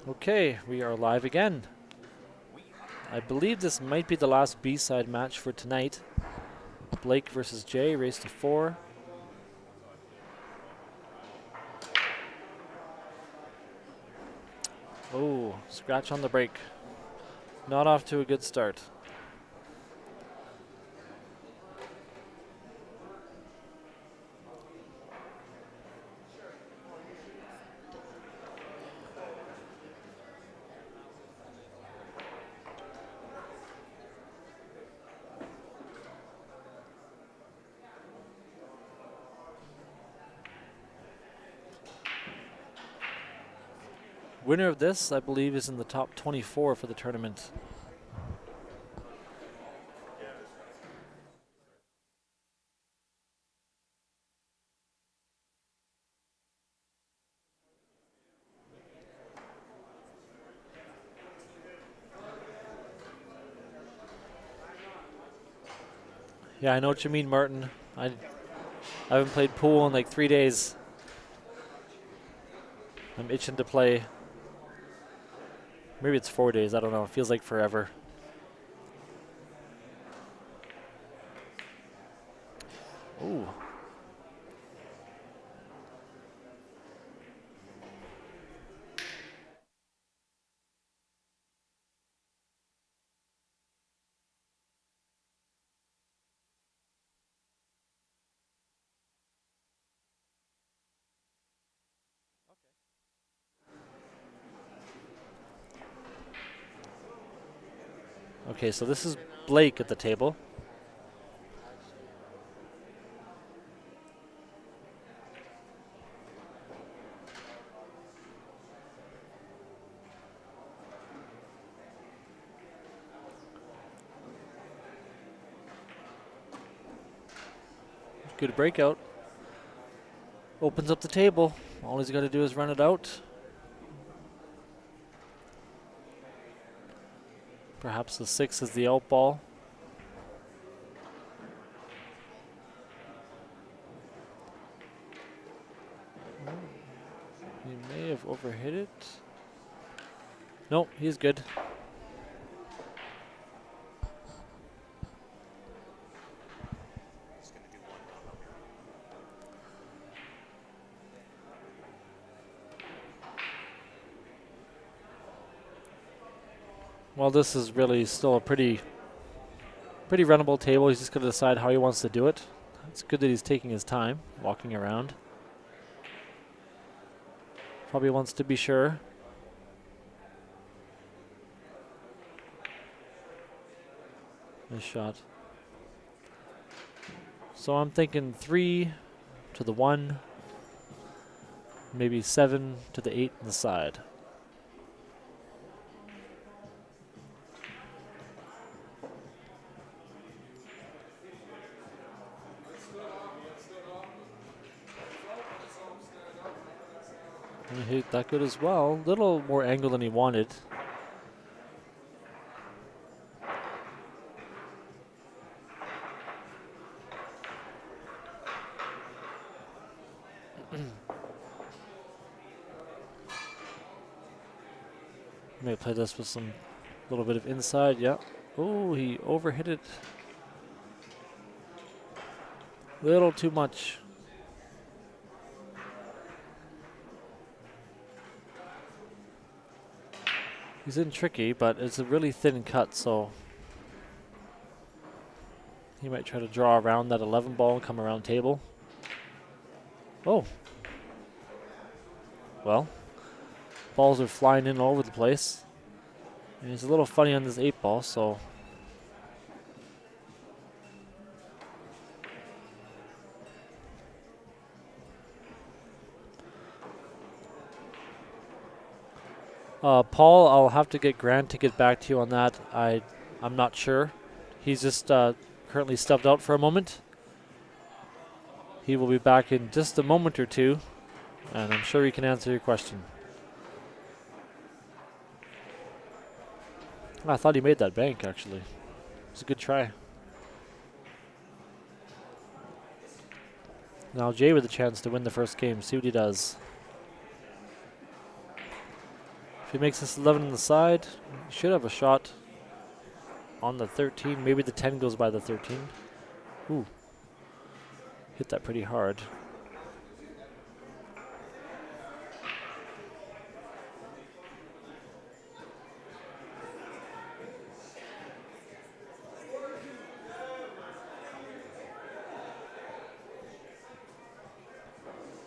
Okay, we are live again. I believe this might be the last B-side match for tonight. Blake versus Jay, race to 4. Oh, scratch on the brake. Not off to a good start. Winner of this, I believe, is in the top 24 for the tournament. Yeah, I know what you mean, Martin. I haven't played pool in like 3 days. I'm itching to play. Maybe it's 4 days, I don't know. It feels like forever. Ooh. Okay, so this is Blake at the table. Good breakout. Opens up the table. All he's got to do is run it out. Perhaps the 6 is the out ball. He may have overhit it. Nope, he's good. Well, this is really still a pretty runnable table. He's just going to decide how he wants to do it. It's good that he's taking his time, walking around. Probably wants to be sure. Nice shot. So I'm thinking 3 to the 1, maybe 7 to the 8 on the side. And he hit that good as well. Little more angle than he wanted. Maybe play this with some little bit of inside. Yeah. Oh, he overhit it. Little too much. He's in tricky, but it's a really thin cut, so he might try to draw around that 11 ball and come around table. Oh. Well, balls are flying in all over the place. And he's a little funny on this 8 ball, so. Paul, I'll have to get Grant to get back to you on that. I'm not sure. He's just currently stepped out for a moment. He will be back in just a moment or two, and I'm sure he can answer your question. I thought he made that bank, actually. It was a good try. Now Jay with a chance to win the first game. See what he does. If he makes this 11 on the side, he should have a shot on the 13. Maybe the 10 goes by the 13. Ooh. Hit that pretty hard.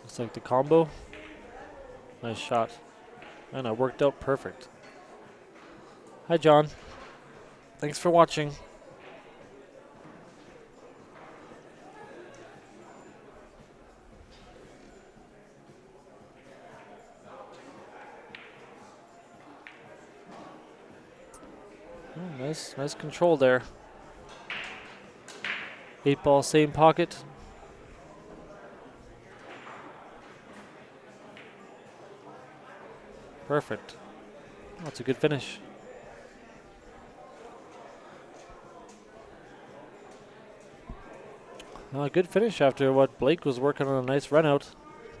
Looks like the combo. Nice shot. And it worked out perfect. Hi, John. Thanks for watching. Oh, nice control there. 8 ball, same pocket. Perfect. That's a good finish. Good finish after what Blake was working on a nice run out.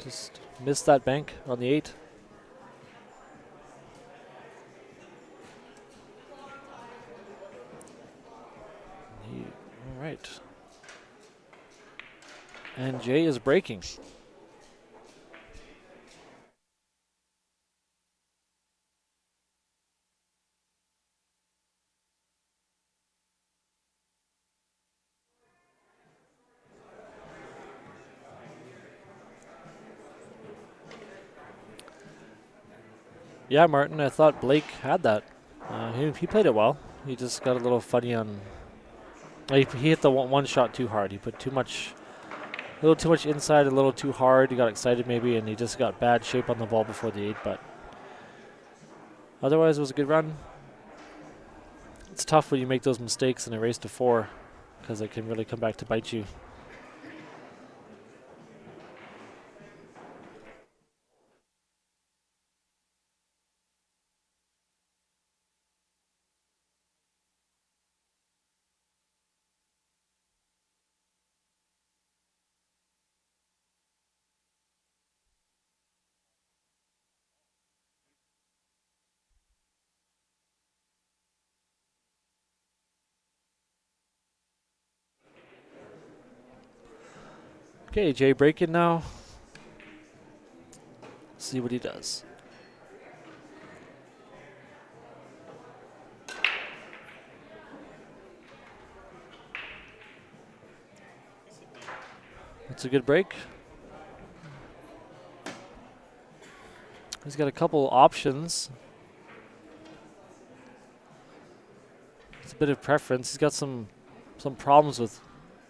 Just missed that bank on the 8. All right. And Jay is breaking. Yeah, Martin, I thought Blake had that. He played it well. He just got a little funny on. He hit the one shot too hard. He put a little too much inside, a little too hard. He got excited maybe, and he just got bad shape on the ball before the 8. But otherwise, it was a good run. It's tough when you make those mistakes in a race to 4, because it can really come back to bite you. Okay, Jay breaking now. See what he does. That's a good break. He's got a couple options. It's a bit of preference. He's got some problems with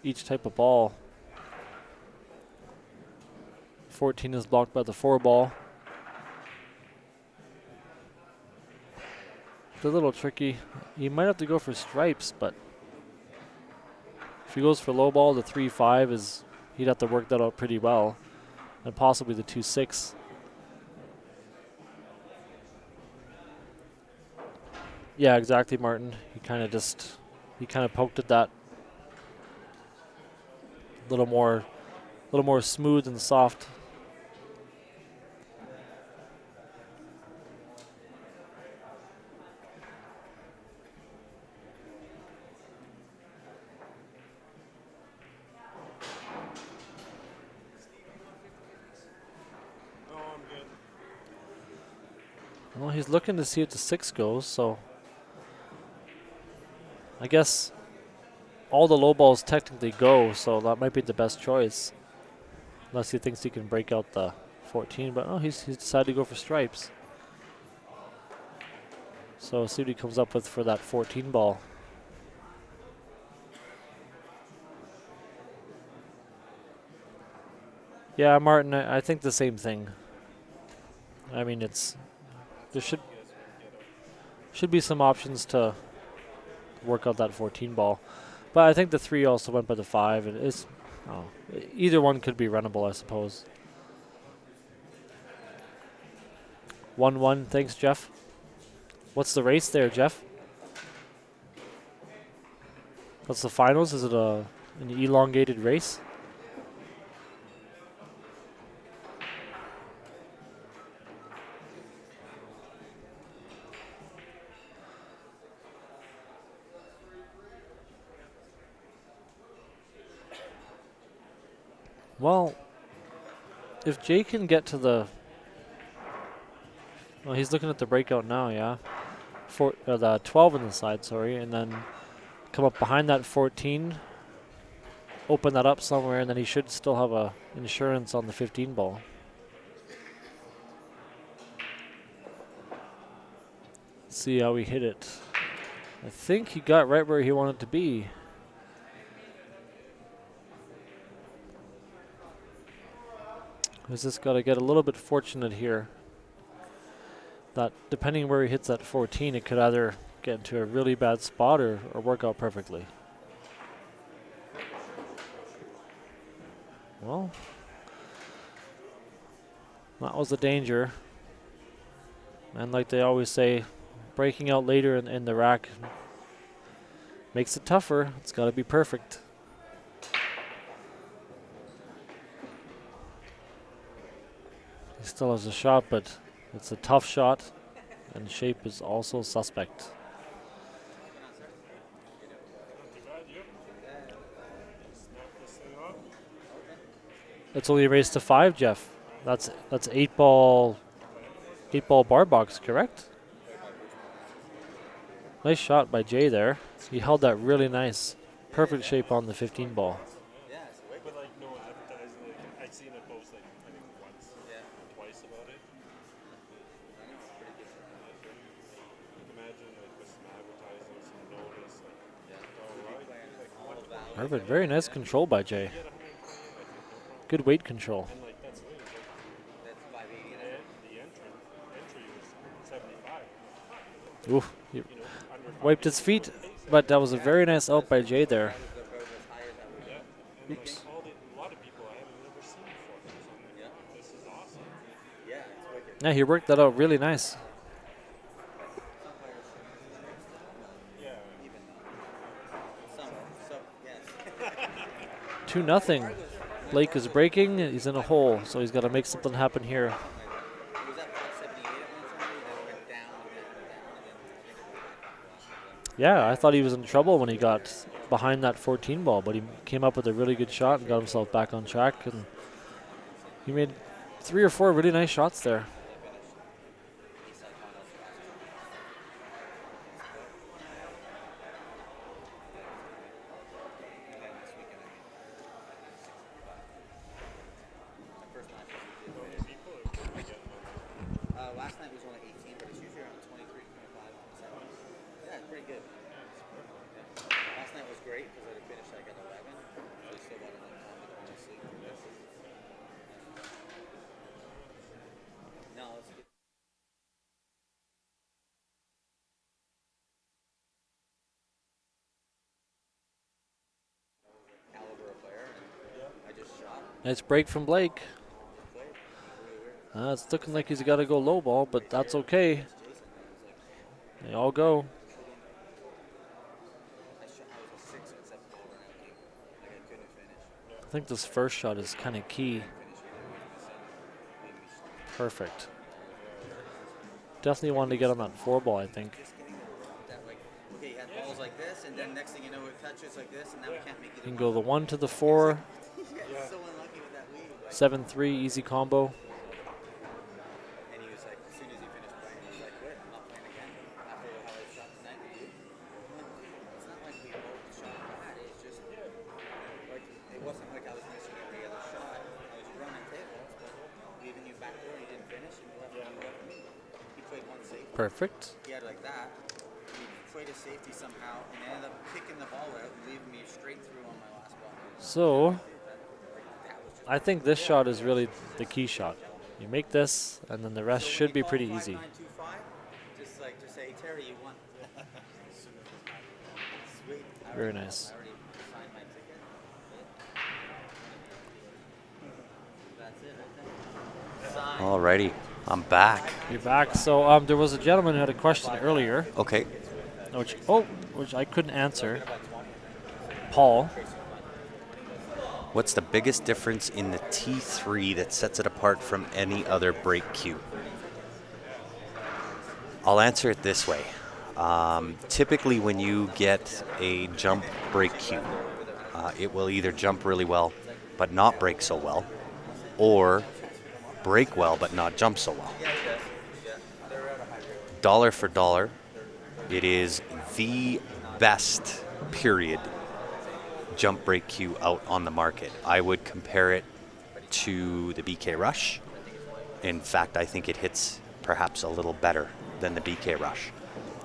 each type of ball. 14 is blocked by the 4 ball. It's a little tricky. He might have to go for stripes, but if he goes for low ball, the 3-5 is, he'd have to work that out pretty well, and possibly the 2-6. Yeah, exactly, Martin. He kind of poked at that a little more smooth and soft. Well, he's looking to see if the 6 goes, so I guess all the low balls technically go, so that might be the best choice. Unless he thinks he can break out the 14, but he's decided to go for stripes. So see what he comes up with for that 14 ball. Yeah, Martin, I think the same thing. I mean, there should be some options to work out that 14 ball. But I think the 3 also went by the 5. Either one could be runnable, I suppose. 1-1, thanks, Jeff. What's the race there, Jeff? What's the finals? Is it an elongated race? Well, if Jay can get to the... Well, he's looking at the breakout now, yeah. The 12 on the side, sorry, and then come up behind that 14, open that up somewhere, and then he should still have a insurance on the 15 ball. See how he hit it. I think he got right where he wanted to be. He's just got to get a little bit fortunate here. That depending where he hits that 14, it could either get into a really bad spot or work out perfectly. Well, that was the danger. And like they always say, breaking out later in the rack makes it tougher. It's got to be perfect. He still has a shot, but it's a tough shot, and shape is also suspect. It's only raised to 5, Jeff. That's 8-ball bar box, correct? Nice shot by Jay there. He held that really nice. Perfect shape on the 15 ball. But like no advertising, like I'd seen a post like I think once, or twice about it. Imagine like with some advertising, some notice, like Perfect. Very nice control by Jay. Good weight control. and like that's really like the entry was 75. Oof. He wiped his feet, but that was a very nice out by Jay there. Oops. A lot of people I haven't never seen before. So this is awesome. Yeah, he worked that out really nice. Yeah. 2-0. Blake is breaking. He's in a hole, so he's got to make something happen here. Yeah, I thought he was in trouble when he got behind that 14 ball, but he came up with a really good shot and got himself back on track. And he made 3 or 4 really nice shots there. Last night was only 18, but it's usually around 23, 25. Yeah, it's pretty good. Last night was great because I finished like at 11. So I still got enough time to go to sleep. No, it's good. Caliber of player, and I just shot. Nice break from Blake. It's looking like he's got to go low ball, but that's okay. They all go. I think this first shot is kind of key. Perfect. Definitely wanted to get on that 4 ball, I think. Okay, you had balls like this, and then next thing you know, it touches like this, and now we can't make it. You can go the 1 to the 4. So unlucky with that lead. 7-3, easy combo. And he was like, as soon as he finished playing, he was like, quit, I'm not playing again. After how I shot tonight with you. It's not like we both shot bad, it's just like, it wasn't like I was missing every other shot. I was running tables, but leaving you back there, you didn't finish, and you left me. He played one safety. Perfect. He had like that. He played a safety somehow, and ended up kicking the ball out and leaving me straight through on my last ball. So, I think this shot is really the key shot. You make this, and then the rest should be pretty easy. Just say, Terry, you won. Sweet. Very nice. I already signed my ticket. That's it right there. Alrighty, I'm back. You're back. So there was a gentleman who had a question earlier, Okay. which I couldn't answer. Paul. What's the biggest difference in the T3 that sets it apart from any other break cue? I'll answer it this way. Typically when you get a jump break cue, it will either jump really well, but not break so well, or break well but not jump so well. Dollar for dollar, it is the best period jump break cue out on the market. I would compare it to the BK Rush. In fact, I think it hits perhaps a little better than the BK Rush.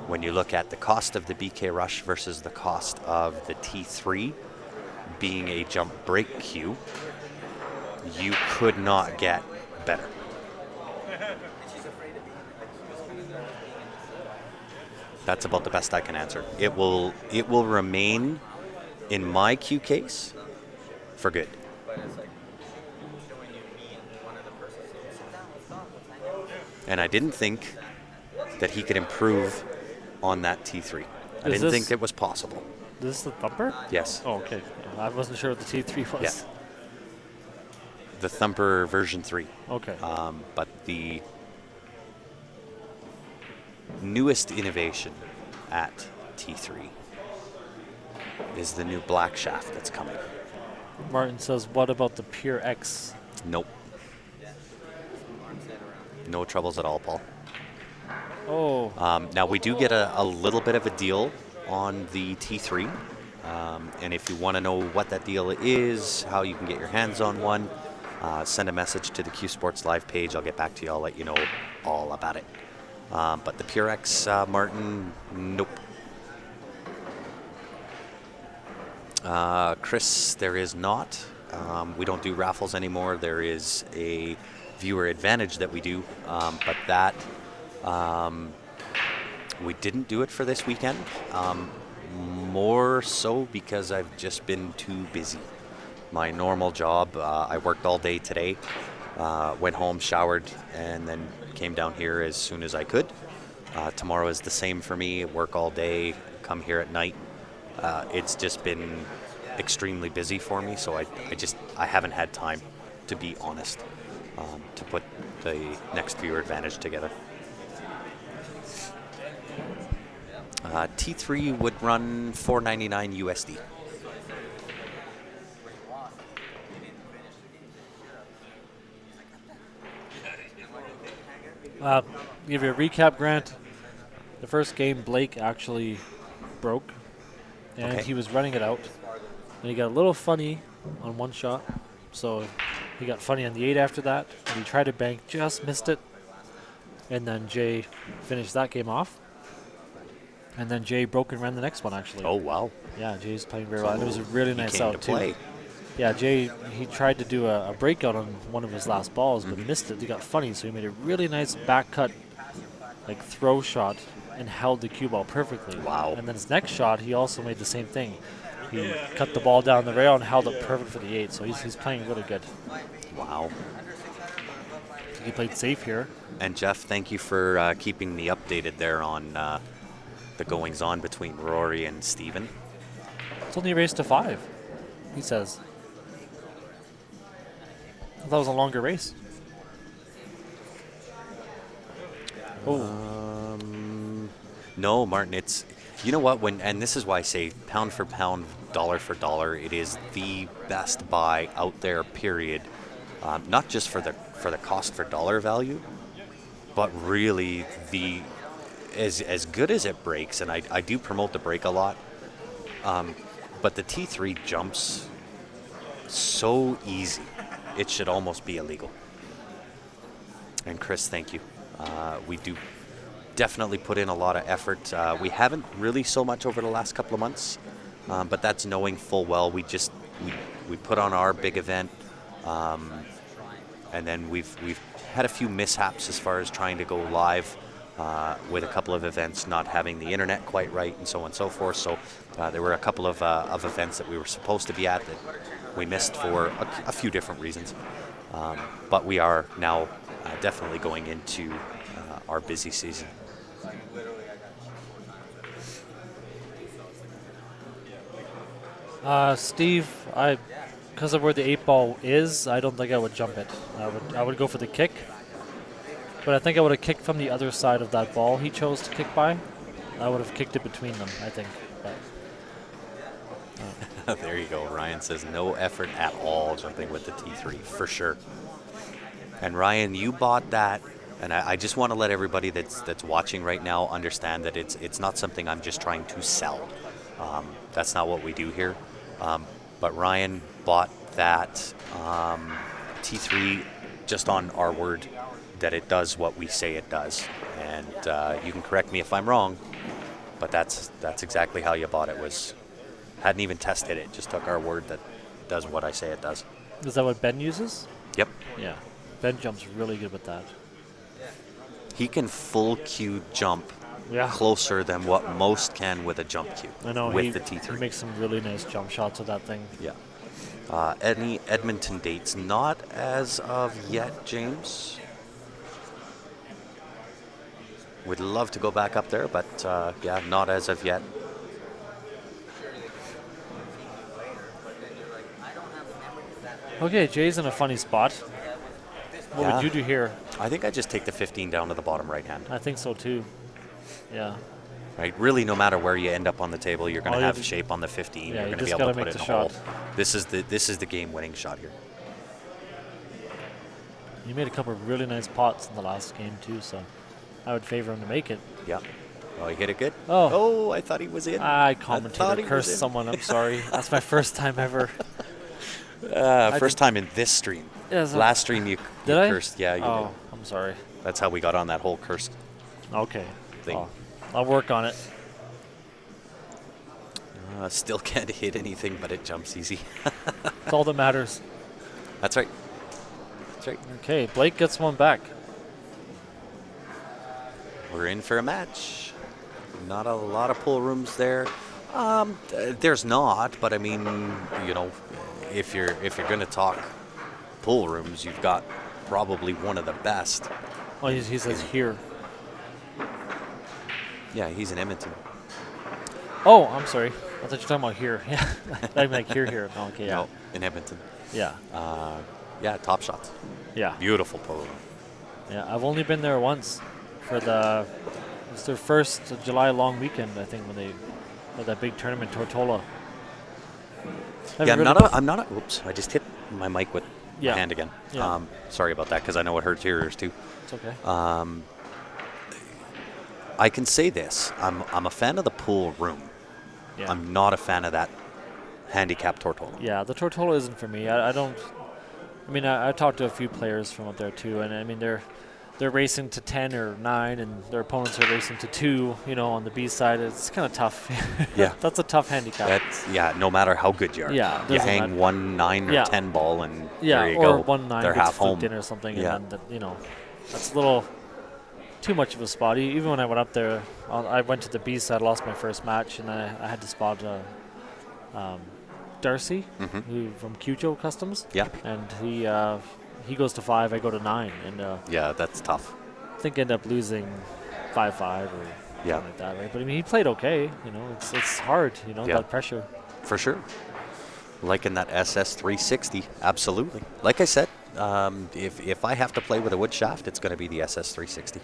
When you look at the cost of the BK Rush versus the cost of the T3 being a jump break cue, you could not get better. That's about the best I can answer. It will remain in my cue case for good. And I didn't think that he could improve on that T3. I didn't think it was possible. This is the Thumper? Yes. Oh, okay. I wasn't sure what the T3 was. Yeah. The Thumper version 3. Okay. But the newest innovation at T3 is the new black shaft that's coming. Martin says, what about the Pure X? Nope. No troubles at all, Paul. Oh. Now, we do get a little bit of a deal on the T3. And if you want to know what that deal is, how you can get your hands on one, send a message to the Q Sports Live page. I'll get back to you. I'll let you know all about it. But the Pure X, Martin, nope. Chris, there is not. We don't do raffles anymore. There is a viewer advantage that we do, but that we didn't do it for this weekend. More so because I've just been too busy. My normal job, I worked all day today, went home, showered, and then came down here as soon as I could. Tomorrow is the same for me. Work all day, come here at night. It's just been extremely busy for me, so I haven't had time, to be honest, to put the next viewer advantage together. T3 would run $4.99 USD. Give you a recap, Grant. The first game, Blake actually broke, and Okay. he was running it out, and he got a little funny on one shot, so he got funny on the 8 after that, and he tried to bank, just missed it, and then Jay finished that game off, and then Jay broke and ran the next one, actually. Oh, wow. Yeah, Jay's playing very well, and it was a really He nice came out, to too. play. Yeah, Jay, he tried to do a breakout on one of his last balls, but missed it. He got funny, so he made a really nice back cut, like throw shot, and held the cue ball perfectly. Wow. And then his next shot, he also made the same thing. He cut the ball down the rail and held it perfect for the 8, so he's playing really good. Wow. He played safe here. And Jeff, thank you for keeping me updated there on the goings-on between Rory and Steven. It's only a race to 5, he says. I thought it was a longer race. Oh. No, Martin, it's, you know what, and this is why I say pound for pound, dollar for dollar, it is the best buy out there, period. Not just for the cost for dollar value, but really as good as it breaks, and I do promote the break a lot, but the T3 jumps so easy, it should almost be illegal. And Chris, thank you. We do definitely put in a lot of effort. We haven't really so much over the last couple of months, but that's knowing full well we put on our big event, and then we've had a few mishaps as far as trying to go live with a couple of events not having the internet quite right, and so on and so forth. So there were a couple of events that we were supposed to be at that we missed for a few different reasons. But we are now definitely going into our busy season. Steve, because of where the 8 ball is, I don't think I would jump it. I would go for the kick, but I think I would have kicked from the other side of that ball he chose to kick by. I would have kicked it between them, I think. But There you go. Ryan says no effort at all jumping with the T3 for sure. And Ryan, you bought that, and I just want to let everybody that's watching right now understand that it's not something I'm just trying to sell. That's not what we do here. But Ryan bought that T3 just on our word that it does what we say it does. And you can correct me if I'm wrong, but that's exactly how you bought it. Hadn't even tested it, just took our word that it does what I say it does. Is that what Ben uses? Yep. Yeah. Ben jumps really good with that. He can full Q jump Yeah. closer than what most can with a jump cue. I know with he, the T3. he makes some really nice jump shots with that thing. Yeah. Any Edmonton dates? Not as of yet, James. Would love to go back up there, but yeah, not as of yet. Okay, Jay's in a funny spot. What Yeah. would you do here? I think I just take the 15 down to the bottom right hand. I think so too. Yeah. Right, really, no matter where you end up on the table, you're going All to you have have to- shape on the 15. Yeah, You're you going to be just able to gotta put make it in the a hole. shot. This is the game-winning shot here. He made a couple of really nice pots in the last game too, so I would favor him to make it. Yeah. Oh, he hit it good. Oh. I thought he was in. I thought he commentated, was cursed in. someone. I'm sorry. That's my first time ever. First time in this stream. Yeah, so- Last stream you Did I? cursed. Yeah, you Oh, I'm sorry. did. That's how we got on that whole curse Okay. thing. Well, I'll work on it. Still can't hit anything, but it jumps easy. That's all that matters. That's right. That's right. Okay, Blake gets one back. We're in for a match. Not a lot of pool rooms there. There's not, but I mean, you know, if you're going to talk pool rooms, you've got probably one of the best. Oh, he says here. Yeah, he's in Edmonton. Oh, I'm sorry. I thought you were talking about here. Yeah, I'm like here. Oh, okay, yeah. No, in Edmonton. Yeah, Yeah, top shots. yeah. Beautiful pool room. Yeah, I've only been there once for it was their first July long weekend, I think, when they had that big tournament, Tortola. Yeah, I'm not a, whoops, I just hit my mic with Yeah. my hand again. Yeah. Sorry about that, because I know it hurts your ears too. It's okay. I can say this. I'm a fan of the pool room. Yeah. I'm not a fan of that handicap Tortola. Yeah, the Tortola isn't for me. I don't. I mean, I talked to a few players from up there too, and I mean they're racing to 10 or 9, and their opponents are racing to 2. You know, on the B side, it's kind of tough. Yeah. That's a tough handicap. No matter how good you are. Yeah, You doesn't hang matter. 1 9 or Yeah. 10 ball, and Yeah, there you or go. 1-9 They're gets half home. fluked in or something, Yeah. and then that's a little too much of a spot. Even when I went up there, I went to the B side, lost my first match, and I had to spot Darcy, who from Cujo Customs. Yeah. And he goes to 5, I go to 9, and Yeah, that's tough. I think I end up losing 5-5 or Yeah. something like that, right? But I mean, he played okay. You know, it's hard. You know, Yeah. that pressure. For sure. Like in that SS 360, absolutely. Like I said, if I have to play with a wood shaft, it's going to be the SS 360.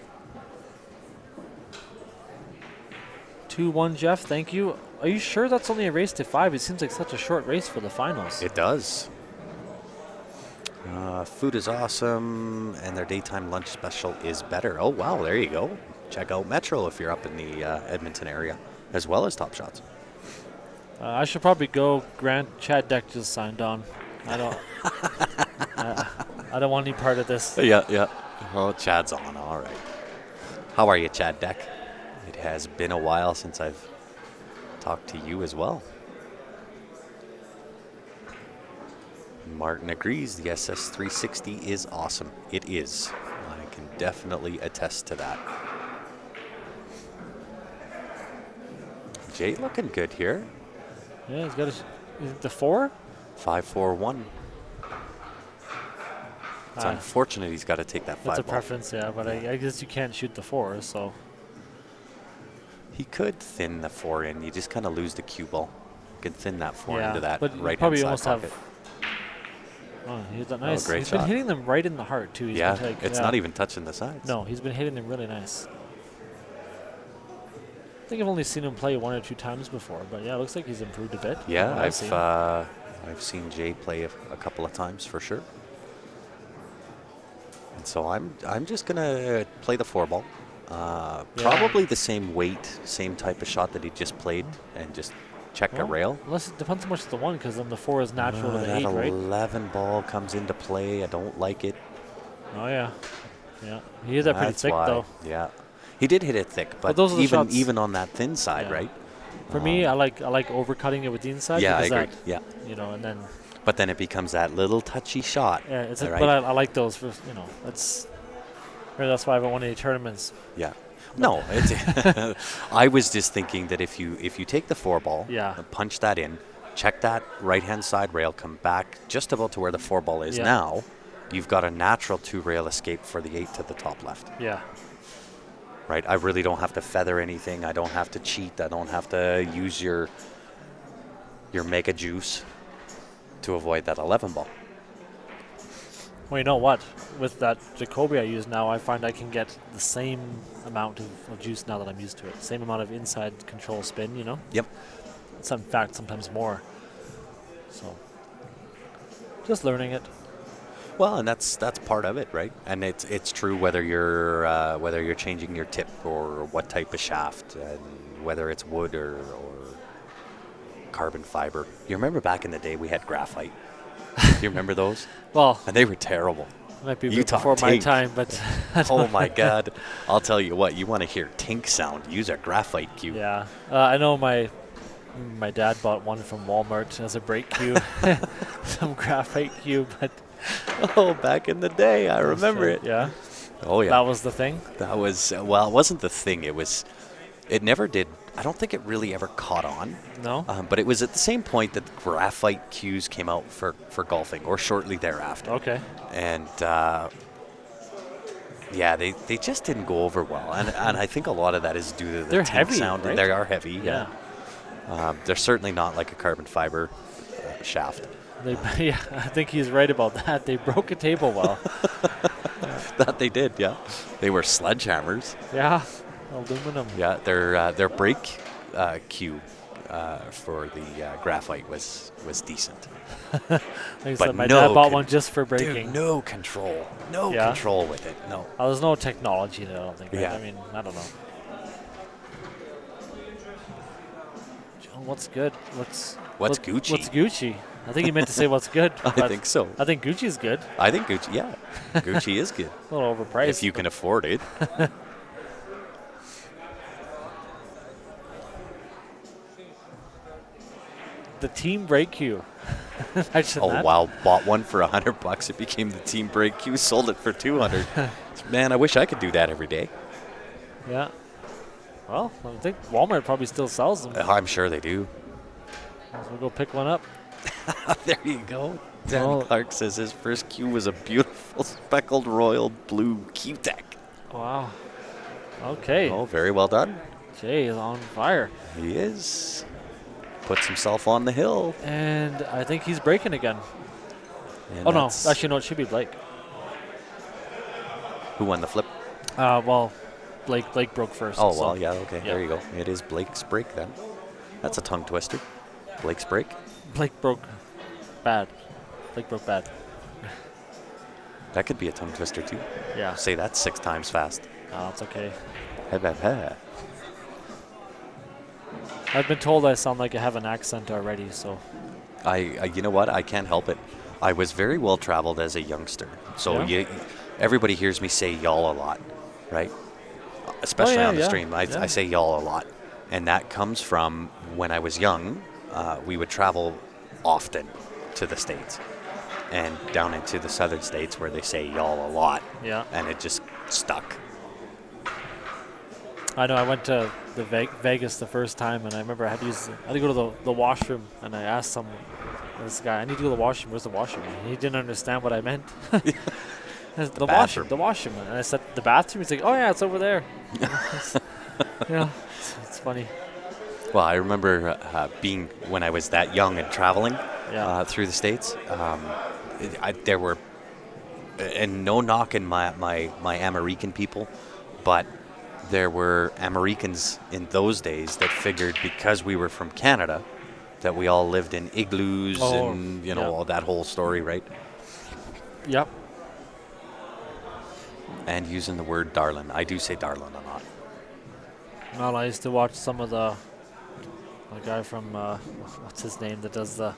2-1, Jeff. Thank you. Are you sure that's only a race to 5? It seems like such a short race for the finals. It does. Food is awesome, and their daytime lunch special is better. Oh, wow, there you go. Check out Metro if you're up in the Edmonton area, as well as Top Shots. I should probably go. Grant Chad Deck just signed on. I don't. I don't want any part of this. Yeah. Oh, Chad's on. All right. How are you, Chad Deck? It has been a while since I've talked to you as well. Martin agrees. The SS 360 is awesome. It is. I can definitely attest to that. Jay looking good here. Yeah, he's got the 4. 5-4-1. It's unfortunate he's got to take that 5 That's a ball. preference, yeah. But I guess you can't shoot the 4, so. He could thin the 4 in. You just kind of lose the cue ball. You can thin that 4 Yeah, into that but you right hand probably side almost pocket. have. Oh, he's done nice. great He's shot. been hitting them right in the heart too. He's Yeah, been it's not even touching the sides. No, he's been hitting them really nice. think I've only seen him play 1 or 2 times before, but yeah, it looks like he's improved a bit. Yeah, from what I've seen. I've seen Jay play a couple of times for sure. And so I'm just gonna play the 4-ball. Yeah. Probably the same weight, same type of shot that he just played, and just check a Well, rail. Unless it depends how much the 1, because then the 4 is natural to the That 8, right? 11 ball comes into play. I don't like it. Oh yeah, yeah. He hit that pretty That's thick why. though. Yeah, he did hit it thick, but those are the even shots- even on that thin side, Yeah. right? For me, I like overcutting it with the inside. Yeah, I because agree. Yeah, and then but then it becomes that little touchy shot. yeah, it's right? but I like those for that's why I haven't won any tournaments. Yeah. No, it's I was just thinking that if you take the 4-ball, Yeah. and punch that in, check that right-hand side rail, come back just about to where the 4-ball is Yeah. now, you've got a natural 2-rail escape for the 8 to the top left. Yeah, Right? I really don't have to feather anything. I don't have to cheat. I don't have to use your mega juice to avoid that 11 ball. well, you know what? With that Jacoby I use now, I find I can get the same amount of juice now that I'm used to it. Same amount of inside control spin, Yep. In fact, sometimes more. So, just learning it. Well, and that's part of it, right? And it's true whether you're changing your tip or what type of shaft, and whether it's wood or carbon fiber. You remember back in the day we had graphite. You remember those? Well, And they were terrible. might be a You bit talk before my tink. time, but Oh my God! I'll tell you what. You want to hear tink sound? Use a graphite cube. yeah, I know my dad bought one from Walmart as a brake cube, some graphite cube, but Oh, back in the day, I remember it. Yeah, Oh yeah. that was the thing. That was well. It wasn't the thing. It never did. I don't think it really ever caught on. No, But it was at the same point that graphite cues came out for golfing, or shortly thereafter. okay. And yeah, they just didn't go over well. And I think a lot of that is due to the They're tink heavy, sound. right? They are heavy. Yeah, They're certainly not like a carbon fiber shaft. yeah. I think he's right about that. They broke a table well. That they did. Yeah, they were sledgehammers. Yeah, aluminum. Yeah, their brake cue for the graphite was decent. Like I But said, my no dad bought con- one just for braking. Dude, no control. No Yeah? control with it. No. There's no technology there, I don't think. Right? Yeah. I mean, I don't know. John, what's good? What's what- Gucci? What's Gucci? I think he meant to say what's good. I but think so. I think Gucci's good. I think Gucci, yeah. Gucci is good. A little overpriced. If you can afford it. The team brake cue. Imagine Oh, that. wow. Bought one for $100. It became the team brake cue. Sold it for 200. Man, I wish I could do that every day. Yeah. Well, I think Walmart probably still sells them. I'm sure they do. So we'll go pick one up. There you go. Danny Well- Clark says his first cue was a beautiful speckled royal blue Q-Tech. Wow. Okay. Oh, very well done. Jay is on fire. He is. Puts himself on the hill. And I think he's breaking again. And Oh, no. that's- Actually, no, it should be Blake. Who won the flip? Well, Blake broke first. Oh, so- well, yeah, okay. yeah. There you go. It is Blake's break then. That's a tongue twister. Blake's break. Blake broke bad. Blake broke bad. That could be a tongue twister too. Yeah. Say that 6 times fast. No, it's okay. Ha, ha, ha. I've been told I sound like I have an accent already, so. I you know what? I can't help it. I was very well traveled as a youngster. So Yeah? everybody hears me say y'all a lot, right? Especially yeah, on the yeah, stream. I yeah. say y'all a lot. And that comes from when I was young, we would travel often to the States and down into the southern states where they say y'all a lot. Yeah. And it just stuck. I know I went to the Vegas the first time, and I remember I had to go to the washroom, and I asked this guy, I need to go to the washroom. Where's the washroom? And he didn't understand what I meant. The bathroom. washroom. And I said, the bathroom? He's like, oh, yeah, it's over there. Yeah, it's funny. Well, I remember being when I was that young and traveling Yeah. through the states. There were, and no knocking my American people, but there were Americans in those days that figured because we were from Canada that we all lived in igloos Oh, and, yeah. all that whole story, right? Yep. And using the word darling. I do say darling a lot. Well, I used to watch some of the guy from what's his name that does the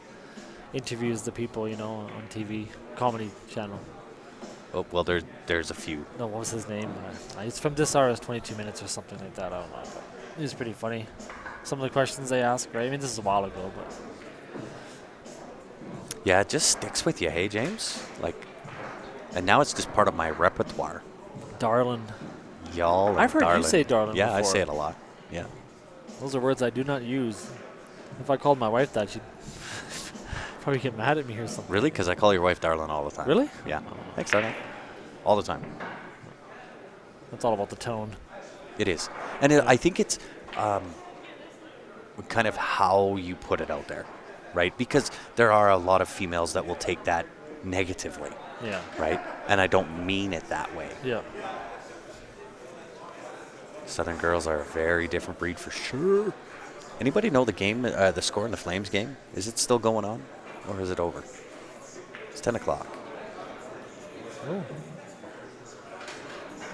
interviews the people, on TV comedy channel. Oh, well, there's a few. No, what was his name? He's from This Hour is 22 Minutes or something like that. I don't know. But he's pretty funny. Some of the questions they ask, right? I mean, this is a while ago, but Yeah, it just sticks with you, hey, James? And now it's just part of my repertoire. darling. Y'all and I've heard you darling. say darling Yeah, I before. say it a lot. Yeah. Those are words I do not use. If I called my wife that, she'd probably get mad at me or something. Really? Because I call your wife darling all the time. Really? Yeah. Thanks, darling. All the time. That's all about the tone. It is. And I think it's kind of how you put it out there, right? Because there are a lot of females that will take that negatively, Yeah. right? And I don't mean it that way. Yeah. Southern girls are a very different breed for sure. Anybody know the game, the score in the Flames game? Is it still going on, or is it over? It's 10 o'clock. Oh.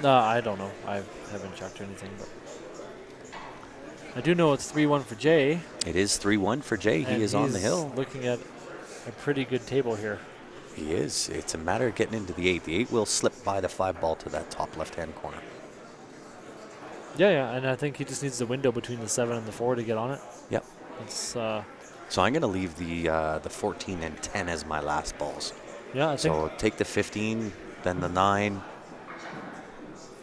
No, I don't know. I haven't checked or anything, but I do know it's 3-1 for Jay. It is 3-1 for Jay. and He is on the he's hill. looking at a pretty good table here. He is. It's a matter of getting into the 8. The 8 will slip by the 5 ball to that top left-hand corner. Yeah, and I think he just needs the window between the 7 and the 4 to get on it. Yep. It's So I'm going to leave the 14 and 10 as my last balls. yeah. I think So take the 15, then the 9.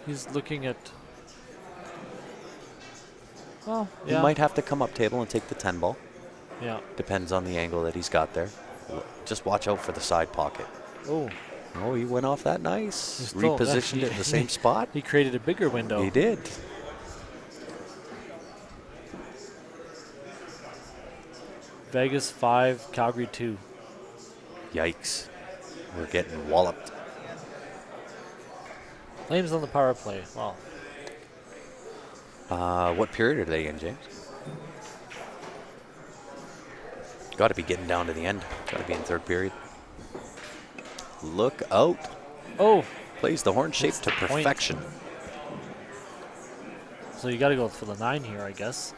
he's looking at. Well, yeah. He might have to come up table and take the 10 ball. Yeah. Depends on the angle that he's got there. Just watch out for the side pocket. Oh, Oh, he went off that nice. He's still- Repositioned it in the same spot. he created a bigger window. He did. Vegas 5, Calgary 2. Yikes. We're getting walloped. Flames on the power play. Well, What period are they in, James? Got to be getting down to the end. Got to be in third period. Look out. oh, Plays the horn shape to the point. perfection. so you got to go for the 9 here, I guess.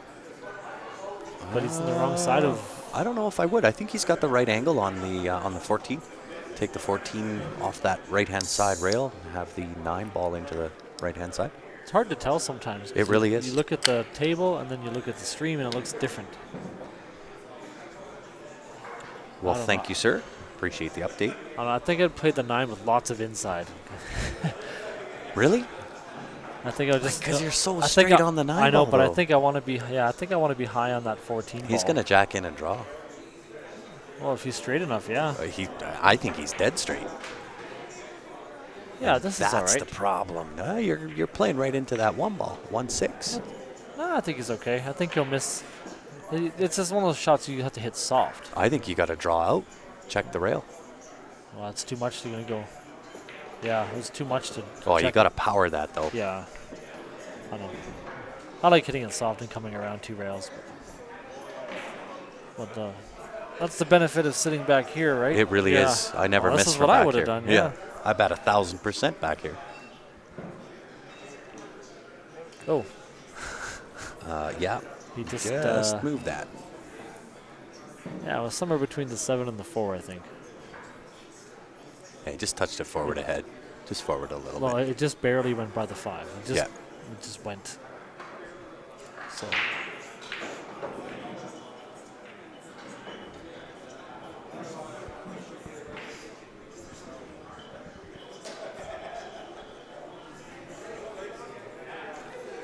But he's on the wrong side of. I don't know if I would. I think he's got the right angle on the 14. Take the 14 off that right-hand side rail and have the 9 ball into the right-hand side. It's hard to tell sometimes. 'cause It really you, is. You look at the table and then you look at the stream and it looks different. Well, I don't thank know. you, sir. Appreciate the update. I don't know, I think I'd play the 9 with lots of inside. Really? I think I would just. Because you're so I think straight on the 9 I know, ball, but I though. think I want to be. Yeah, I think I want to be high on that 14 He's ball. going to jack in and draw. Well, if he's straight enough, yeah. I think he's dead straight. Yeah, this is all That's right. the problem. You're playing right into that 1 ball, 1-6. No, I think he's okay. I think he'll miss. It's just one of those shots you have to hit soft. I think you got to draw out. Check the rail. Well, that's too much to go. Yeah, it was too much to. Oh, you check got to it. power that, though. Yeah. I don't know. I like hitting it soft and coming around 2 rails. But that's the benefit of sitting back here, right? It really Yeah. is. I never Well, miss this is from what I back would have here. done, yeah. I bet 1,000% back here. Oh, Yeah. he just. Just move that. Yeah, it was somewhere between the 7 and the 4, I think. Hey, just touched it forward ahead. Just forward a little Well, bit. it just barely went by the 5. Yeah. It just went. So.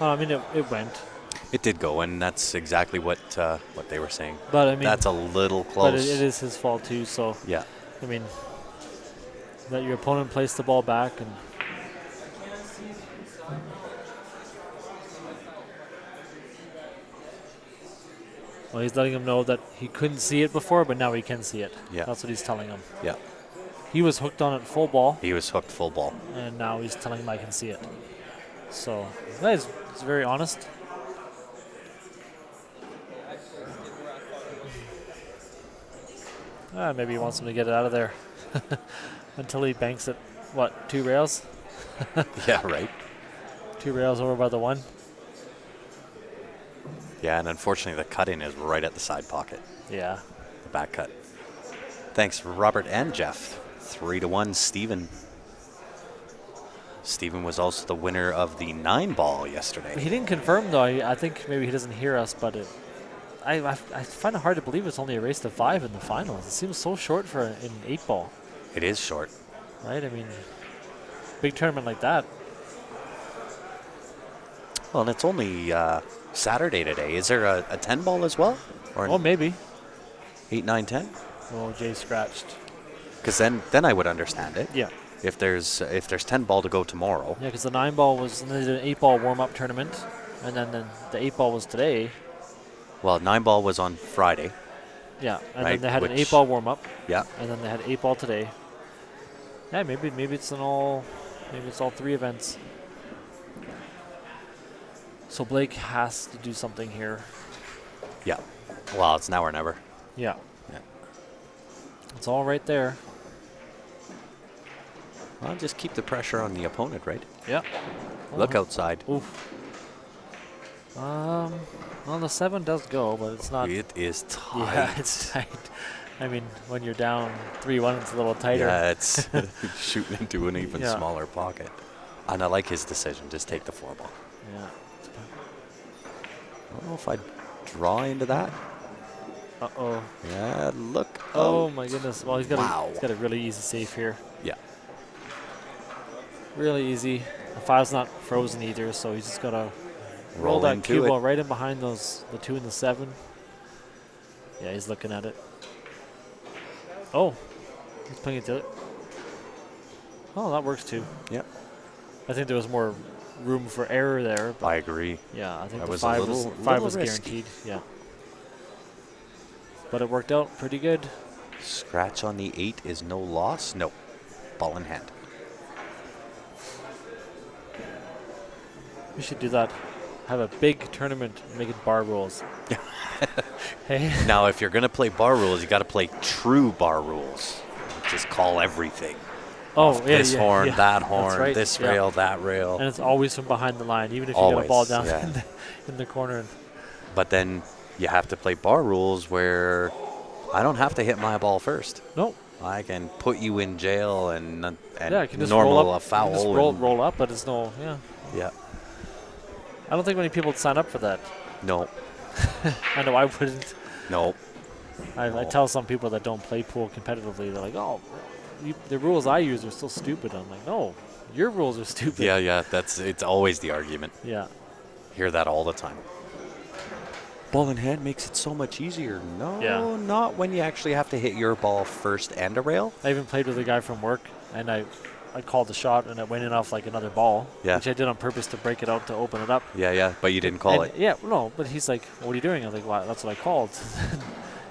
I mean, it went, It did go, and that's exactly what they were saying. but I mean, That's a little close. but it is his fault too. So Yeah. I mean, let your opponent place the ball back, and well, he's letting him know that he couldn't see it before, but now he can see it. Yeah. That's what he's telling him. Yeah. He was hooked on it full ball, He was hooked full ball. and now he's telling him I can see it. So that is He's very honest. Maybe he wants him to get it out of there until he banks it. What, 2 rails? Yeah, right. 2 rails over by the 1. Yeah, and unfortunately the cut in is right at the side pocket, Yeah. the back cut. Thanks, Robert and Jeff. 3-1, Steven. Steven was also the winner of the 9-ball yesterday. He didn't confirm, though. I think maybe he doesn't hear us, but I find it hard to believe it's only a race to 5 in the finals. It seems so short for an 8-ball, It is short. right? I mean, big tournament like that. Well, and it's only Saturday today. Is there a 10-ball as well? Or Oh, maybe. 8, 9, 10? Oh, Jay scratched. Because then I would understand it. Yeah. If there's 10-ball to go tomorrow. Yeah, because the 9-ball was, and they did an 8-ball warm-up tournament, and then the 8-ball was today. Well, 9-ball was on Friday. Yeah, and Right, then they had an which- 8-ball warm-up, Yeah. and then they had 8-ball today. Yeah, maybe it's all 3 events. So Blake has to do something here. Yeah. Well, it's now or never. Yeah. Yeah. It's all right there. Well, just keep the pressure on the opponent, right? Yeah. Look outside. Oof. Well, the 7 does go, but it's not. It is tight. Yeah, it's tight. I mean, when you're down 3-1, it's a little tighter. Yeah, it's shooting into an even Yeah. smaller pocket. And I like his decision. Just take the 4-ball. Yeah. I don't know if I'd draw into that. Uh-oh. Yeah, look. Oh, out. my goodness. Well, he's got Wow. a really easy save here. Yeah. Really easy. The 5's not frozen either, so he's just got to roll that into cue it. ball right in behind the 2 and the 7. Yeah, he's looking at it. Oh, he's playing it to it. Oh, that works too. Yep. I think there was more room for error there. But I agree. yeah, I think That the was a 5 little- was, 5 little was risky. guaranteed. Yeah. But it worked out pretty good. Scratch on the 8 is no loss. No. Ball in hand. We should do that. Have a big tournament, make it bar rules. Hey. Now, if you're going to play bar rules, you got to play true bar rules. Just call everything. Oh, Off yeah, this yeah, horn, yeah. that That's horn, right, this yeah. rail, that rail. And it's always from behind the line, even if you get a ball Always, down yeah. in the corner. But then you have to play bar rules where I don't have to hit my ball first. Nope. I can put you in jail and Yeah, I can just normal roll up. a foul. You can just roll up, but it's no. Yeah. Yeah. I don't think many people would sign up for that. No. I know I wouldn't. No. I tell some people that don't play pool competitively, they're like, oh, the rules I use are still stupid. I'm like, no, your rules are stupid. Yeah. It's always the argument. Yeah. Hear that all the time. Ball in hand makes it so much easier. No, Yeah. not when you actually have to hit your ball first and a rail. I even played with a guy from work, and I called the shot, and it went in off like another ball, Yeah. which I did on purpose to break it out to open it up. Yeah, but you didn't call And it. Yeah, no, but he's like, what are you doing? I was like, well, that's what I called.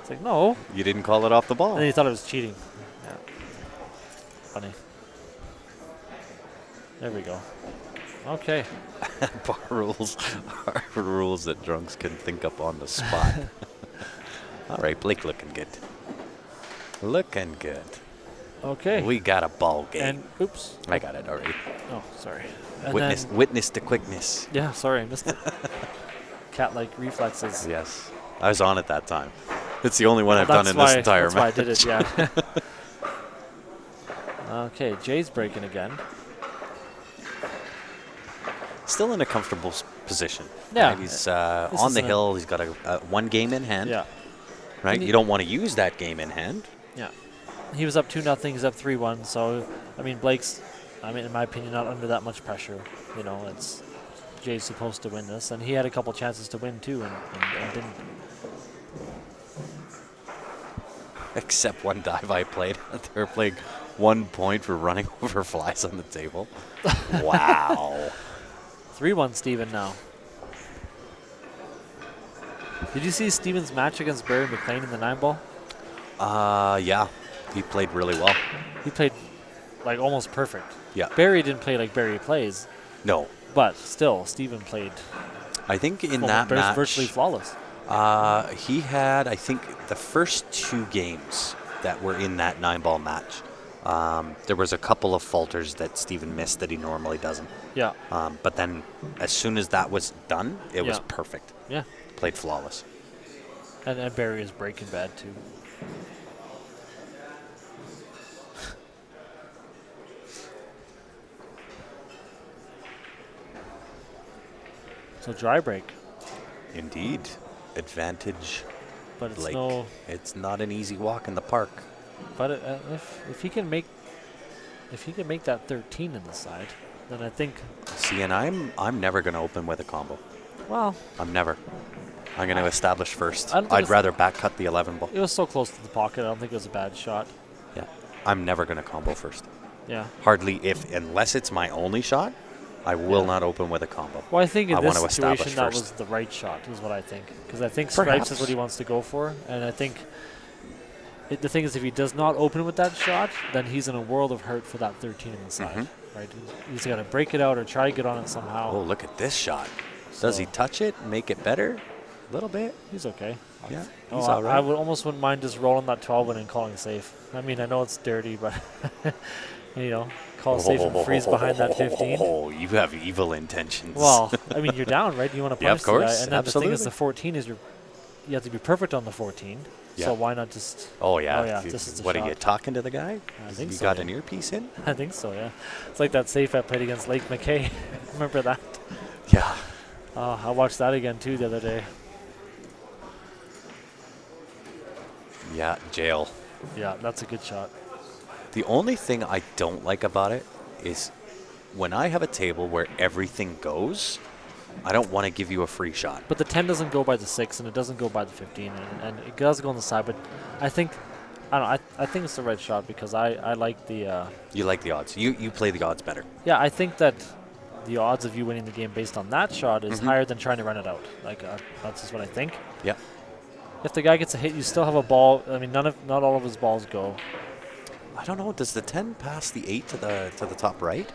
It's like, no. You didn't call it off the ball. And then he thought it was cheating. Yeah. Funny. There we go. Okay. Bar rules are rules that drunks can think up on the spot. All right, Blake looking good. Looking good. Okay. We got a ball game. And oops. I got it already. Oh, sorry. And Witness the quickness. yeah, sorry, I missed it. Cat-like reflexes. Yes. I was on it that time. It's the only one I've done in this entire that's match. why I did it, yeah. Okay, Jay's breaking again. Still in a comfortable position. Yeah. Right? He's on the isn't a- hill. He's got a one game in hand. Yeah. Right? And he- You don't want to use that game in hand. Yeah. He was up 2-0, he's up 3-1, so, I mean, Blake's, in my opinion, not under that much pressure. You know, it's Jay's supposed to win this, and he had a couple chances to win, too, and didn't. Except one dive I played. They were playing 1 point for running over flies on the table. Wow. 3-1 Steven now. Did you see Steven's match against Barry McLean in the 9-ball? Yeah. He played really well. He played, like, almost perfect. Yeah. Barry didn't play like Barry plays, No. But still, Steven played I think in that match, virtually flawless. he had, I think, the first 2 games that were in that 9-ball match. There was a couple of falters that Steven missed that he normally doesn't. Yeah. But then as soon as that was done, it was Yeah. perfect. Yeah. Played flawless. And Barry is breaking bad, too. So dry break. Indeed. Advantage, But it's Blake. no... It's not an easy walk in the park. But if he can make that 13 in the side, then I think, See, and I'm never going to open with a combo. well, I'm never. I'm going to establish first. I don't think I'd it's- rather back cut the 11 ball. it was so close to the pocket. I don't think it was a bad shot. Yeah. I'm never going to combo first. Yeah. Hardly, unless it's my only shot, I will Yeah. not open with a combo. Well, I think in I this want to establish situation that first. was the right shot, is what I think. Because I think Stripes is what he wants to go for, and I think the thing is, if he does not open with that shot, then he's in a world of hurt for that 13 in the side. Mhm. Right? He's got to break it out or try to get on it somehow. Oh, look at this shot. Does he So- touch it and make it better? A little bit. He's okay. Yeah, Oh, he's all I right. would almost wouldn't mind just rolling that 12 in and calling safe. I mean, I know it's dirty, but call safe and freeze behind that 15. Oh, you have evil intentions. Well, I mean, you're down, right? You want to Yeah, punish of course, the guy, and then the thing is, absolutely. the 14 is you have to be perfect on the 14. Yeah. So why not just? Oh, yeah. Oh, yeah, this is the What, are shot. you talking to the guy? I think you so, got yeah. an earpiece in? I think so. Yeah, it's like that safe I played against Lake McKay. Remember that? Yeah. I watched that again too the other day. Yeah, jail. Yeah, that's a good shot. The only thing I don't like about it is when I have a table where everything goes, I don't want to give you a free shot. But the 10 doesn't go by the 6, and it doesn't go by the 15, and it does go on the side. But I think, I don't know, I think it's the right shot because I like the. You like the odds. You play the odds better. Yeah, I think that the odds of you winning the game based on that shot is Mhm. higher than trying to run it out. Like that's just what I think. Yeah. If the guy gets a hit, you still have a ball. I mean, not all of his balls go. I don't know. Does the 10 pass the 8 to the top right?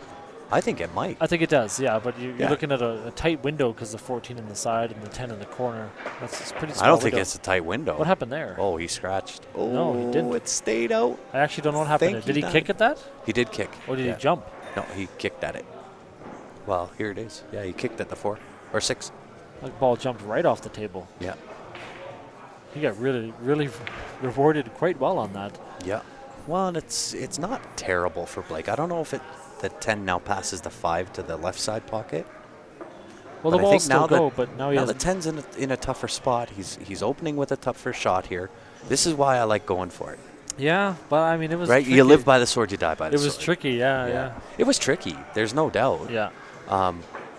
I think it might. I think it does, yeah. But you're Yeah. looking at a tight window because the 14 in the side and the 10 in the corner. That's pretty small. I don't think window. it's a tight window. What happened there? Oh, he scratched. Oh, No, he didn't. It stayed out. I actually don't know what happened. Thank Did you, he kick Dan. at that, He did kick. or did Yeah. he jump? No, he kicked at it. Well, here it is. Yeah, he kicked at the 4 or 6. That ball jumped right off the table. Yeah. He got really, really rewarded quite well on that. Yeah. Well, and it's not terrible for Blake. I don't know if the 10 now passes the 5 to the left side pocket. Well, But the I balls think still now go, that- but now he Now has. the 10's in a tougher spot. He's opening with a tougher shot here. This is why I like going for it. Yeah, but I mean, it was Right? tricky. You live by the sword, you die by the It sword. was tricky, yeah. It was tricky. There's no doubt. Yeah.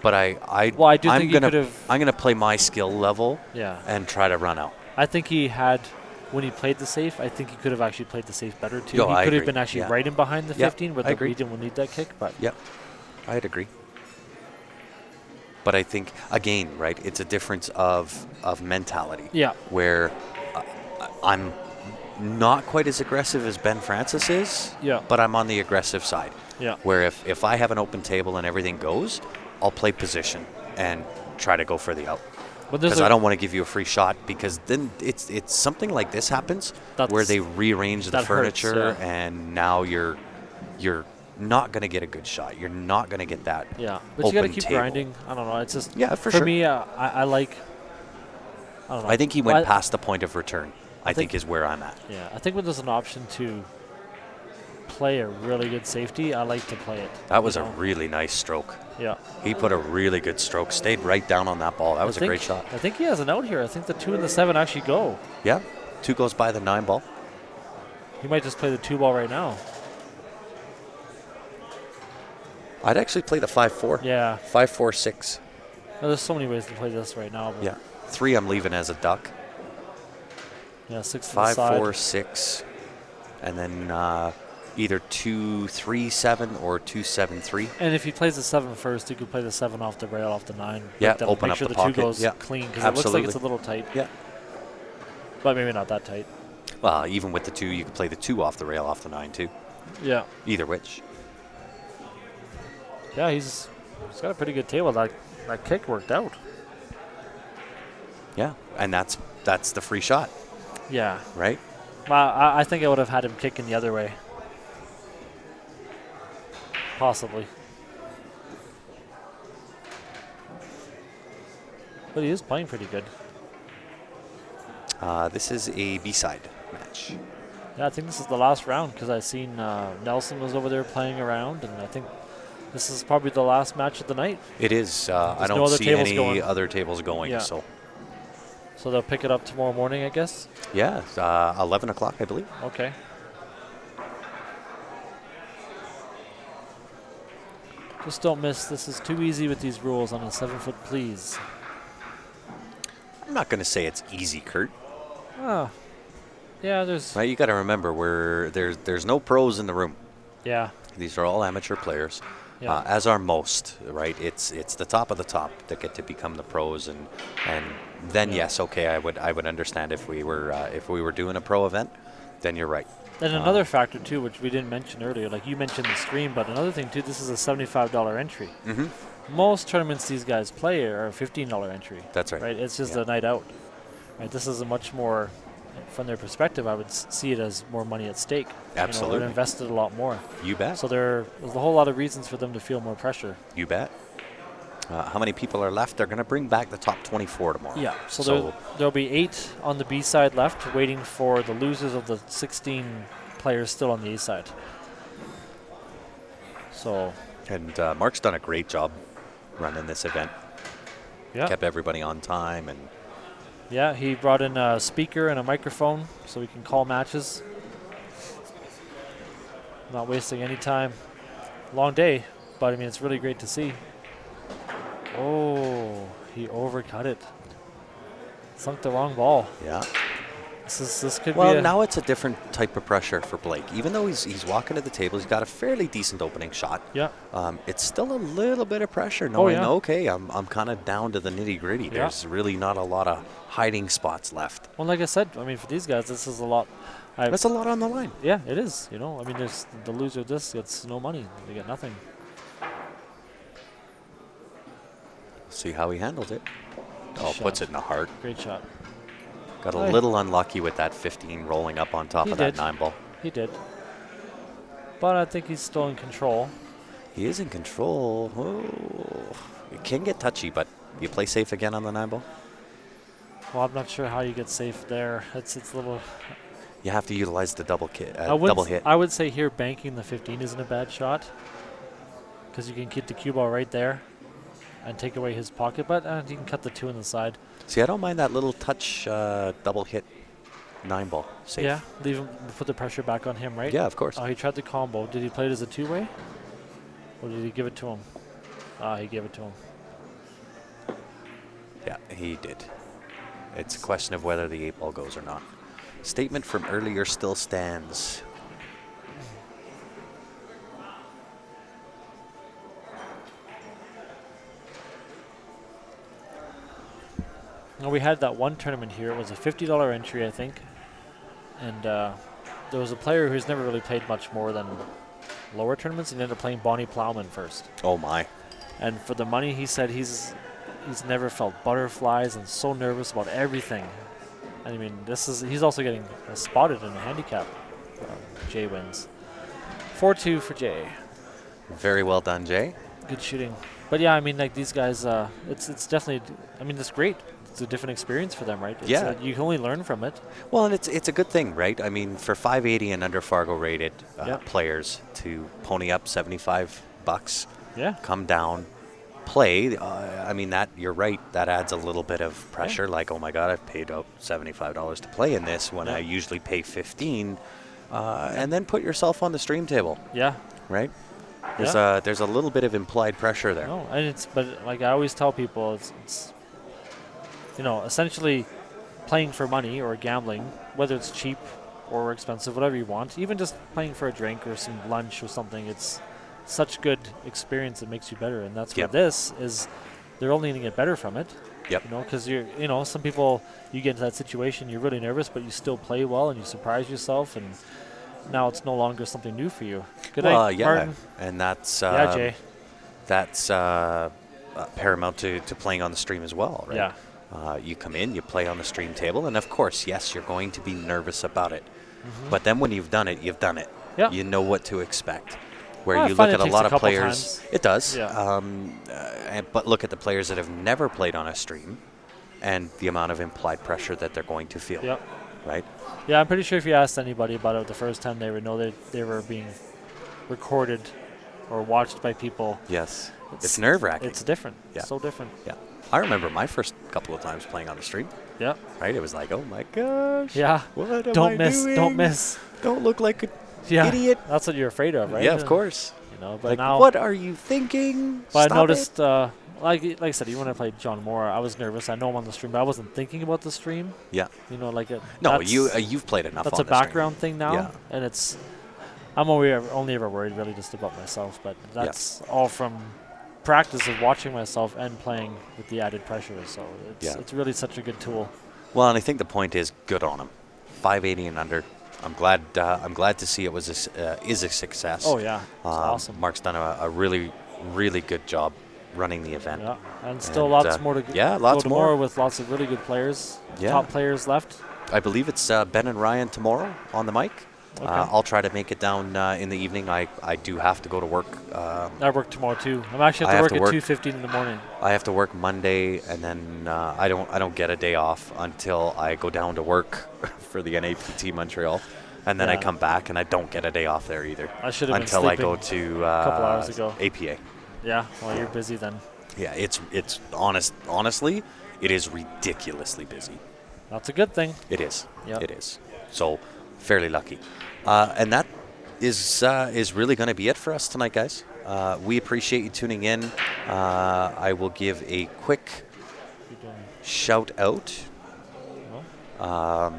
But I Well, I do I'm think he gonna could've- I'm gonna play my skill level Yeah. and try to run out. I think he had, when he played the safe, I think he could have actually played the safe better too. Yo, he I could have agree, been actually yeah. right in behind the Yep, 15, but I agree. he didn't need that kick. But Yep, I'd agree. But I think again, right? It's a difference of mentality. yeah, Where I'm not quite as aggressive as Ben Francis is. Yeah. But I'm on the aggressive side. yeah, Where if I have an open table and everything goes, I'll play position and try to go for the out. but there's Because I don't want to give you a free shot, because then it's something like this happens where That's- they rearrange the that hurts, furniture yeah. and now you're not going to get a good shot. You're not going to get that. yeah. But you got to open keep table. grinding. I don't know. It's just Yeah, for for sure. me. I like. I don't know. I think he went Well, past the point of return. I think think- is where I'm at. Yeah, I think when there's an option to play a really good safety, I like to play it. That was you a know? really nice stroke. Yeah. He put a really good stroke. Stayed right down on that ball. That was a great shot. I think he has an out here. I think the 2 and the 7 actually go. Yeah. 2 goes by the 9 ball. He might just play the 2 ball right now. I'd actually play the 5-4. Yeah. 5-4-6. Well, there's so many ways to play this right now. But Yeah. 3 I'm leaving as a duck. Yeah, 6 to the 5, side. 4, 6, and then either 2, 3, 7 or 2, 7, 3. And if he plays the 7 first, he could play the 7 off the rail, off the 9. Yeah, Like that, open make up sure the the 2 pocket. goes Yeah, clean, because it looks like it's a absolutely. little tight. Yeah. But maybe not that tight. Well, even with the 2, you could play the 2 off the rail, off the 9 too. Yeah. Either which. Yeah, he's He's got a pretty good table. That kick worked out. Yeah, and that's the free shot, Yeah. right? Well, I think I would have had him kicking the other way. Possibly. But he is playing pretty good. This is a B-side match. Yeah, I think this is the last round because I've seen Nelson was over there playing around, and I think this is probably the last match of the night. It is. I There's don't no other see tables any going. other tables going. Yeah. So So they'll pick it up tomorrow morning, I guess. yeah, it's, 11 o'clock, I believe. Okay. Just don't miss. This is too easy with these rules on a 7-foot, please. I'm not going to say it's easy, Kurt. Oh. Yeah, there's. Right, you got to remember there's no pros in the room. Yeah. These are all amateur players, Yeah. as are most. Right, it's the top of the top that get to become the pros, and then Yeah. yes, okay, I would understand if we were doing a pro event, then you're right. And another factor too, which we didn't mention earlier, like you mentioned the stream, but another thing too, this is a $75 entry. Mm-hmm. Most tournaments these guys play are a $15 entry. That's right. Right, it's just Yeah. a night out. Right, this is a much more, from their perspective, I would see it as more money at stake. Absolutely. They're invested a lot more. You bet. So there's a whole lot of reasons for them to feel more pressure. You bet. How many people are left? They're going to bring back the top 24 tomorrow. Yeah. So there'll be 8 on the B side left, waiting for the losers of the 16 players still on the A side. So. And Mark's done a great job running this event. Yeah. Kept everybody on time, and Yeah, he brought in a speaker and a microphone so we can call matches. Not wasting any time. Long day, but I mean, it's really great to see. Oh, he overcut it. Sunk the wrong ball. yeah. This could be Well, now it's a different type of pressure for Blake. Even though he's walking to the table, he's got a fairly decent opening shot. Yeah. It's still a little bit of pressure knowing, yeah. okay, I'm kind of down to the nitty-gritty. Yeah. There's really not a lot of hiding spots left. Well, like I said, I mean, for these guys, this is a lot. That's a lot on the line. Yeah, it is. I mean, there's the loser of this gets no money. They get nothing. See how he handled it. Oh, Shot. puts it in the heart. Great shot. Got a Aye. little unlucky with that 15 rolling up on top He of that did. 9 ball. He did. But I think he's still in control. He is in control. Oh, it can get touchy, but you play safe again on the 9 ball. Well, I'm not sure how you get safe there. It's a little. You have to utilize the double I double hit. I would say here banking the 15 isn't a bad shot because you can keep the cue ball right there and take away his pocket, but you can cut the 2 on the side. See, I don't mind that little touch double hit 9 ball. Safe. Yeah, leave him, put the pressure back on him, right? Yeah, of course. Oh, he tried the combo. Did he play it as a 2-way? Or did he give it to him? He gave it to him. Yeah, he did. It's a question of whether the 8 ball goes or not. Statement from earlier still stands. Now, we had that one tournament here. It was a $50 entry, I think. And there was a player who's never really played much more than lower tournaments. And ended up playing Bonnie Plowman first. Oh, my. And for the money, he said he's never felt butterflies and so nervous about everything. And I mean, he's also getting spotted in a handicap. Jay wins. 4-2 for Jay. Very well done, Jay. Good shooting. But yeah, I mean, like these guys, it's definitely, I mean, it's great. It's a different experience for them, right? Yeah. You can only learn from it. Well, and it's a good thing, right? I mean, for 580 and under Fargo rated Yep. players to pony up $75, Yeah. come down, play. I mean, that you're right. That adds a little bit of pressure. Like, oh my God, I've paid out $75 to play in this when Yeah. I usually pay 15. And then put yourself on the stream table, Yeah. right? Yeah. There's a little bit of implied pressure there. No, and but like I always tell people, it's essentially playing for money or gambling, whether it's cheap or expensive, whatever you want, even just playing for a drink or some lunch or something, it's such good experience. It makes you better. And that's Yep. what this is. They're only going to get better from it. Yep. Because some people, you get into that situation, you're really nervous, but you still play well and you surprise yourself, and now it's no longer something new for you. Good night, Yeah, Martin. and that's Yeah, Jay. that's paramount to playing on the stream as well, right? Yeah. You come in, you play on the stream table, and of course, yes, you're going to be nervous about it. But then when you've done it, you've done it. Yeah. You know what to expect. Where Well, I you find look it at a takes lot a of couple players, times. it does. Yeah. But look at the players that have never played on a stream, and the amount of implied pressure that they're going to feel. Yep. Right? Yeah, I'm pretty sure if you asked anybody about it the first time, they would know that they were being recorded or watched by people. Yes. It's nerve-wracking. It's different. Yeah. So different. Yeah. I remember my first couple of times playing on the stream. Yeah. Right? It was like, oh my gosh. Yeah. What am Don't I miss. doing? Don't miss. Don't look like an Yeah. idiot. That's what you're afraid of, right? Yeah, of course. You know, but Like, now. what are you thinking? But Stop I noticed, it. like I said, even when I played John Moore, I was nervous. I know I'm on the stream, but I wasn't thinking about the stream. Yeah. You know, like it. No, that's- you've played enough. That's on a the stream. background thing now, Yeah. and it's. I'm only ever worried really just about myself, but that's all from practice of watching myself and playing with the added pressure. So it's really such a good tool. Well, and I think the point is good on him. 580 and under. I'm glad to see it was is a success. Oh yeah, it's awesome. Mark's done a really, really good job running the event. Yeah, and still And, lots more to yeah, go lots tomorrow more. with lots of really good players, Yeah. top players left. I believe it's Ben and Ryan tomorrow on the mic. Okay. I'll try to make it down in the evening. I do have to go to work. I work tomorrow too. I'm actually I have have to to work at work. 2:15 in the morning. I have to work Monday, and then I don't get a day off until I go down to work for the NAPT Montreal, and then I Yeah. come back and I don't get a day off there either. I should have been until I go sleeping to a couple hours ago. APA. Yeah, well you're busy then. Yeah, it's honestly, it is ridiculously busy. That's a good thing. It is. Yep. It is. So fairly lucky. And that is really going to be it for us tonight, guys. We appreciate you tuning in. I will give a quick You're doing shout out well.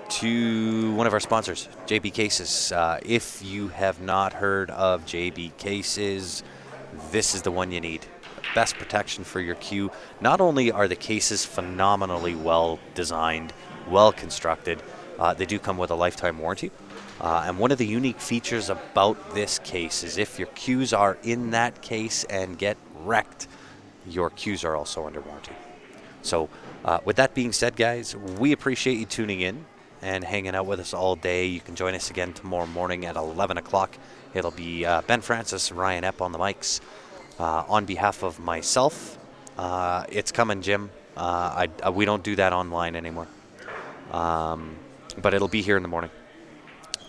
to one of our sponsors, JB Cases. If you have not heard of JB Cases, this is the one you need. Best protection for your cue. Not only are the cases phenomenally well designed, well constructed, they do come with a lifetime warranty. And one of the unique features about this case is if your cues are in that case and get wrecked, your cues are also under warranty. So with that being said, guys, we appreciate you tuning in and hanging out with us all day. You can join us again tomorrow morning at 11 o'clock. It'll be Ben Francis, Ryan Epp on the mics. On behalf of myself, it's coming, Jim. We don't do that online anymore. But it'll be here in the morning.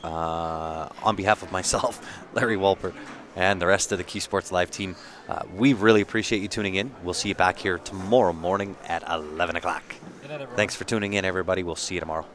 On behalf of myself, Larry Walper, and the rest of the Q Sports Live team, we really appreciate you tuning in. We'll see you back here tomorrow morning at 11 o'clock. Thanks for tuning in, everybody. We'll see you tomorrow.